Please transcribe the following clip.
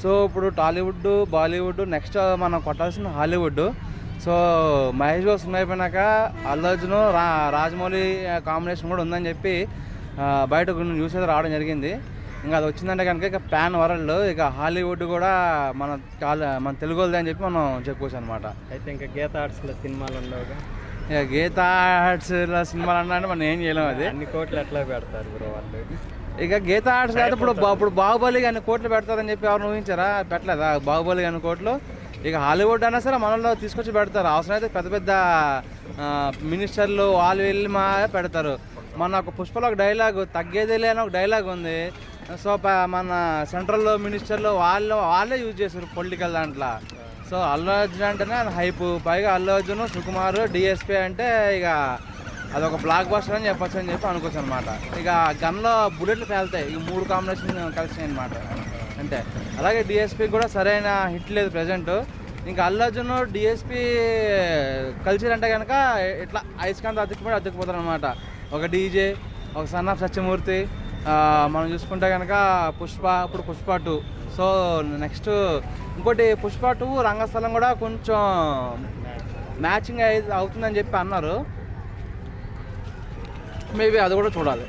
So ఇప్పుడు Tollywood, Bollywood, next మనం కొట్టాల్సిన Hollywood. So Mahesh Babu cinema అయిపోయినాక అల్లు అర్జున్, రాజమౌళి కాంబినేషన్ కూడా ఉందని చెప్పి బయట కొన్ని న్యూస్ అయితే రావడం జరిగింది. ఇంకా అది వచ్చిందంటే కనుక ఇక ప్యాన్ వరల్డ్, ఇక హాలీవుడ్ కూడా మన తెలుగు వాళ్ళది అని చెప్పి మనం చెప్పుకోవచ్చు అనమాట. అయితే ఇంకా గీత ఆర్ట్స్లో సినిమాలు ఉండవుగా. ఇక గీత ఆర్ట్స్లో సినిమాలు అన్నా మనం ఏం చేయలేము. అది అన్ని కోట్లు ఎట్లా పెడతారు బ్రో వాళ్ళు? ఇక గీత ఆర్ట్స్ కాదు, ఇప్పుడు బాహుబలి అన్ని కోట్లు పెడతారని చెప్పి ఎవరు ఊహించారా? పెట్టలేదా బాహుబలి అన్ని కోట్లు? ఇక హాలీవుడ్ అయినా సరే మనలో తీసుకొచ్చి పెడతారు. అవసరం అయితే పెద్ద పెద్ద మినిస్టర్లు వాళ్ళు వెళ్ళి పెడతారు. మన ఒక పుష్పలో ఒక డైలాగ్, తగ్గేదేలే అని ఒక డైలాగ్ ఉంది. సో మన సెంట్రల్ మినిస్టర్లు వాళ్ళే యూజ్ చేస్తారు పొలిటికల్ దాంట్లో. సో అల్లు అర్జున్ అంటేనే అది హైప్. పైగా అల్లు అర్జున్, సుకుమార్, డిఎస్పీ అంటే ఇక అదొక బ్లాక్ బస్టర్ అని చెప్పచ్చు అని చెప్పి అనుకోవచ్చు అనమాట. ఇక గన్లో బుల్లెట్లు పేలుతాయి ఈ 3 కాంబినేషన్ కలిసినాయి అనమాట. అంటే అలాగే డిఎస్పీ కూడా సరైన హిట్ లేదు ప్రజెంట్. ఇంకా అల్లు అర్జున్, డిఎస్పీ కలిసిరంటే కనుక ఇట్లా ఐస్కాంత్ అతుక్కుపోతారు అనమాట. ఒక డీజే, ఒక సన్ ఆఫ్ సత్యమూర్తి, మనం చూసుకుంటే కనుక ఇప్పుడు పుష్ప 2. సో నెక్స్ట్ ఇంకోటి పుష్ప 2 రంగస్థలం కూడా కొంచెం మ్యాచింగ్ అవుతుందని చెప్పి అన్నారు. మేబీ అది కూడా చూడాలి.